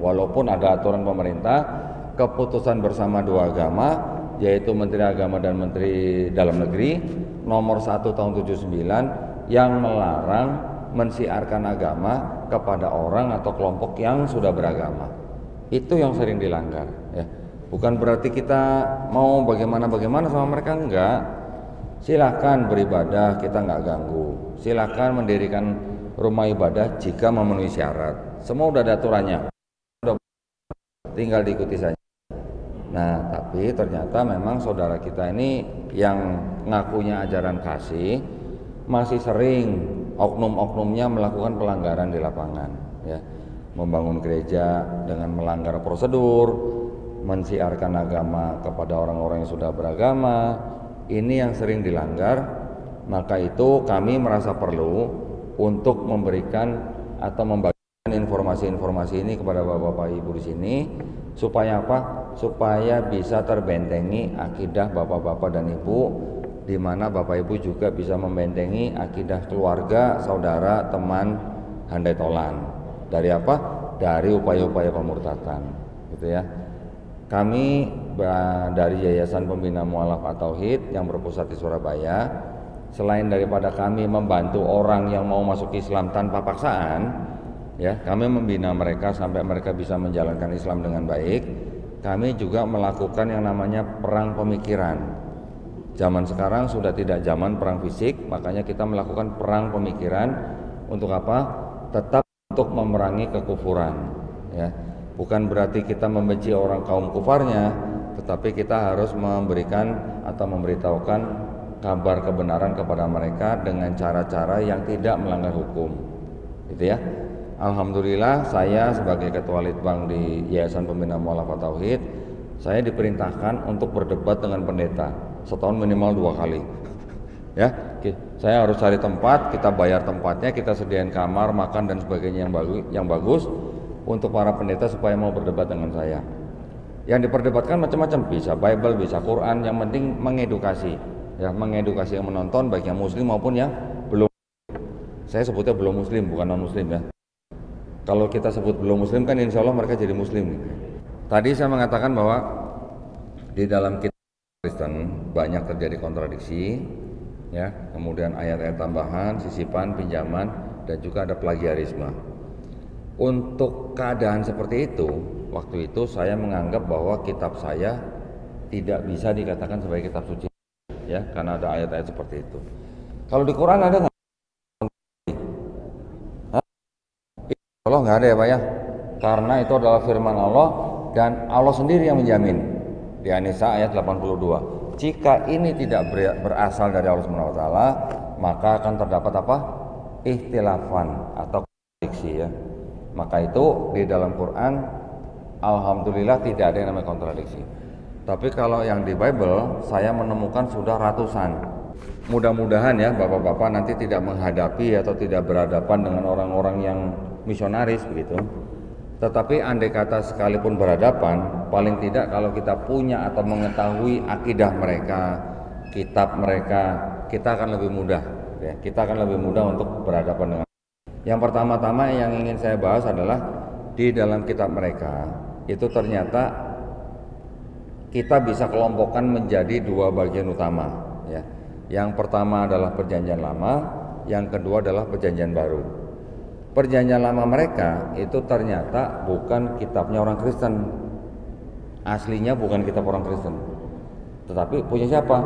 Walaupun ada aturan pemerintah, keputusan bersama dua agama, yaitu Menteri Agama dan Menteri Dalam Negeri nomor 1 tahun 79 yang melarang mensiarkan agama kepada orang atau kelompok yang sudah beragama. Itu yang sering dilanggar, ya. Bukan berarti kita mau bagaimana sama mereka, enggak. Silahkan beribadah, kita nggak ganggu. Silahkan mendirikan rumah ibadah jika memenuhi syarat. Semua udah ada aturannya, tinggal diikuti saja. Nah, tapi ternyata memang saudara kita ini yang ngakunya ajaran kasih masih sering oknum-oknumnya melakukan pelanggaran di lapangan, ya. Membangun gereja dengan melanggar prosedur, mensiarkan agama kepada orang-orang yang sudah beragama. Ini yang sering dilanggar. Maka itu kami merasa perlu untuk memberikan atau membagikan informasi-informasi ini kepada Bapak-bapak Ibu di sini, supaya apa? Supaya bisa terbentengi akidah Bapak-bapak dan Ibu, di mana Bapak Ibu juga bisa membentengi akidah keluarga, saudara, teman, handai tolan. Dari apa? Dari upaya-upaya pemurtadan, gitu ya. Kami dari Yayasan Pembina Mu'alaf At-Tauhid yang berpusat di Surabaya, selain daripada kami membantu orang yang mau masuk Islam tanpa paksaan, ya, kami membina mereka sampai mereka bisa menjalankan Islam dengan baik. Kami juga melakukan yang namanya perang pemikiran. Zaman sekarang sudah tidak zaman perang fisik, makanya kita melakukan perang pemikiran. Untuk apa? Tetap untuk memerangi kekufuran, ya. Bukan berarti kita membenci orang kaum kufarnya, tetapi kita harus memberikan atau memberitahukan kabar kebenaran kepada mereka dengan cara-cara yang tidak melanggar hukum, gitu ya. Alhamdulillah, saya sebagai Ketua Litbang di Yayasan Pembina Mu'alaf At-Tauhid, saya diperintahkan untuk berdebat dengan pendeta setahun minimal 2 kali. Ya, saya harus cari tempat, kita bayar tempatnya, kita sediain kamar, makan dan sebagainya yang bagus untuk para pendeta supaya mau berdebat dengan saya. Yang diperdebatkan macam-macam, bisa Bible, bisa Quran, yang penting mengedukasi, ya, mengedukasi yang menonton baik yang muslim maupun yang belum. Saya sebutnya belum muslim, bukan non muslim, ya. Kalau kita sebut belum muslim kan insya Allah mereka jadi muslim. Tadi saya mengatakan bahwa di dalam kitab Kristen banyak terjadi kontradiksi, ya, kemudian ayat-ayat tambahan, sisipan, pinjaman, dan juga ada plagiarisme. Untuk keadaan seperti itu, waktu itu saya menganggap bahwa kitab saya tidak bisa dikatakan sebagai kitab suci, ya, karena ada ayat-ayat seperti itu. Kalau di Quran ada nggak? Allah nggak ada, ya Pak, ya, karena itu adalah firman Allah dan Allah sendiri yang menjamin di An-Nisa ayat 82. Jika ini tidak berasal dari Allah SWT, maka akan terdapat apa? Ikhtilafan atau kontradiksi, ya. Maka itu di dalam Quran alhamdulillah tidak ada yang namanya kontradiksi. Tapi kalau yang di Bible saya menemukan sudah ratusan. Mudah-mudahan ya Bapak-bapak nanti tidak menghadapi atau tidak berhadapan dengan orang-orang yang misionaris begitu. Tetapi andai kata sekalipun berhadapan, paling tidak kalau kita punya atau mengetahui akidah mereka, kitab mereka, kita akan lebih mudah, ya. Kita akan lebih mudah untuk berhadapan dengan. Yang pertama-tama yang ingin saya bahas adalah di dalam kitab mereka itu ternyata kita bisa kelompokkan menjadi 2 bagian utama, ya. Yang pertama adalah Perjanjian Lama, yang kedua adalah Perjanjian Baru. Perjanjian Lama mereka itu ternyata bukan kitabnya orang Kristen, aslinya bukan kitab orang Kristen, tetapi punya siapa?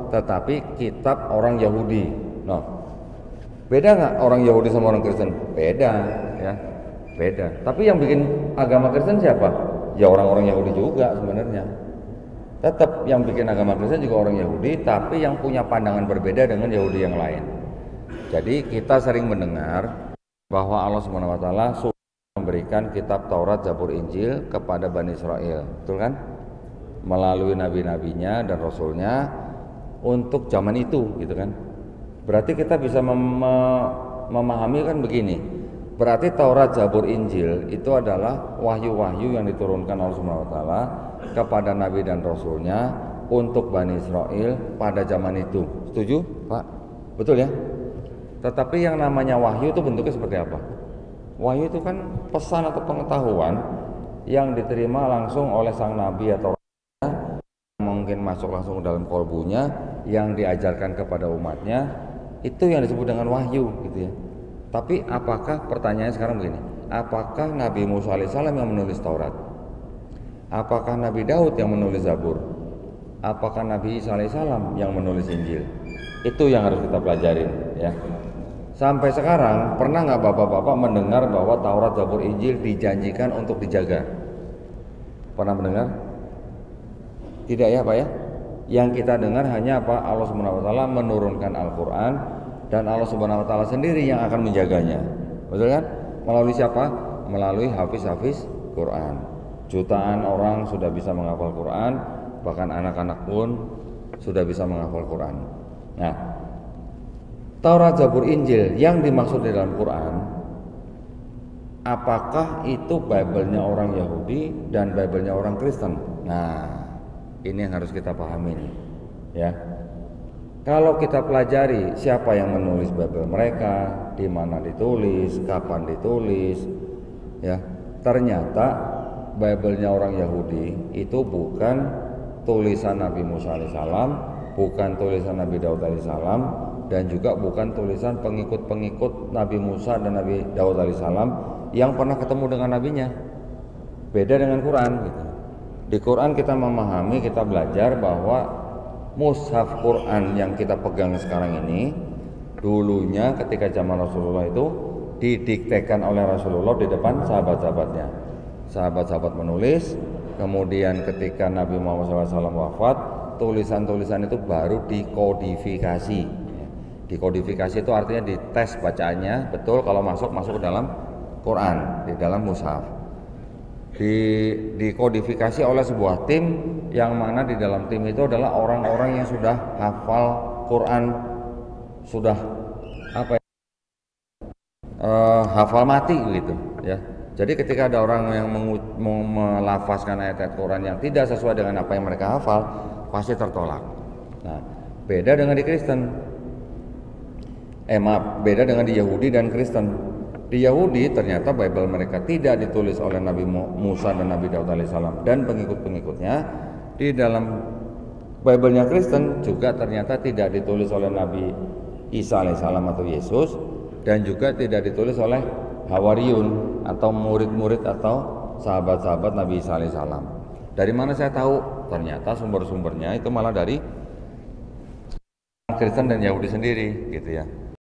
Tetapi kitab orang Yahudi. Nah, beda nggak orang Yahudi sama orang Kristen? Beda, ya, beda. Tapi yang bikin agama Kristen siapa? Ya orang-orang Yahudi juga sebenarnya. Tetap yang bikin agama Kristen juga orang Yahudi, tapi yang punya pandangan berbeda dengan Yahudi yang lain. Jadi kita sering mendengar bahwa Allah SWT sudah memberikan kitab Taurat, Zabur, Injil kepada Bani Israel, betul kan? Melalui nabi-nabinya dan rasulnya untuk zaman itu, gitu kan? Berarti kita bisa memahami kan begini. Berarti Taurat, Zabur, Injil itu adalah wahyu-wahyu yang diturunkan Allah SWT kepada nabi dan rasulnya untuk Bani Israel pada zaman itu. Setuju, Pak? Betul ya? Tetapi yang namanya wahyu itu bentuknya seperti apa? Wahyu itu kan pesan atau pengetahuan yang diterima langsung oleh sang nabi atau mungkin masuk langsung dalam kolbunya, yang diajarkan kepada umatnya, itu yang disebut dengan wahyu gitu ya. Tapi apakah, pertanyaannya sekarang begini, apakah Nabi Musa alaihissalam yang menulis Taurat? Apakah Nabi Daud yang menulis Zabur? Apakah Nabi Isa alaihissalam yang menulis Injil? Itu yang harus kita pelajarin ya. Sampai sekarang pernah nggak bapak-bapak mendengar bahwa Taurat, Zabur, Injil dijanjikan untuk dijaga? Pernah mendengar? Tidak ya Pak ya? Yang kita dengar hanya apa? Allah Subhanahu wa taala menurunkan Al-Qur'an dan Allah Subhanahu wa taala sendiri yang akan menjaganya. Betul kan? Melalui siapa? Melalui hafiz-hafiz Quran. Jutaan orang sudah bisa menghafal Quran, bahkan anak-anak pun sudah bisa menghafal Quran. Nah, Taurat, Zabur, Injil yang dimaksud di dalam Quran, apakah itu Bible-nya orang Yahudi dan Bible-nya orang Kristen? Nah, ini yang harus kita pahami nih, ya. Kalau kita pelajari siapa yang menulis Bible mereka, di mana ditulis, kapan ditulis, ya, ternyata Bible-nya orang Yahudi itu bukan tulisan Nabi Musa alaihissalam, bukan tulisan Nabi Daud alaihissalam, dan juga bukan tulisan pengikut-pengikut Nabi Musa dan Nabi Daud alaihissalam yang pernah ketemu dengan nabinya. Beda dengan Quran gitu. Di Quran kita memahami, kita belajar bahwa mushaf Quran yang kita pegang sekarang ini dulunya ketika zaman Rasulullah itu didiktekan oleh Rasulullah di depan sahabat-sahabatnya. Sahabat-sahabat menulis, kemudian ketika Nabi Muhammad SAW wafat, tulisan-tulisan itu baru dikodifikasi. Dikodifikasi itu artinya dites bacaannya betul, kalau masuk ke dalam Quran, di dalam mushaf. Dikodifikasi oleh sebuah tim yang mana di dalam tim itu adalah orang-orang yang sudah hafal Quran, sudah hafal mati gitu ya. Jadi ketika ada orang yang melafazkan ayat-ayat Quran yang tidak sesuai dengan apa yang mereka hafal, pasti tertolak. Nah, beda dengan di Kristen. Beda dengan di Yahudi dan Kristen. Di Yahudi ternyata Bible mereka tidak ditulis oleh Nabi Musa dan Nabi Daud alaihissalam dan pengikut-pengikutnya. Di dalam Bible-nya Kristen juga ternyata tidak ditulis oleh Nabi Isa alaihissalam atau Yesus, dan juga tidak ditulis oleh Hawariyun atau murid-murid atau sahabat-sahabat Nabi Isa alaihissalam. Dari mana saya tahu? Ternyata sumber-sumbernya itu malah dari Kristen dan Yahudi sendiri gitu ya.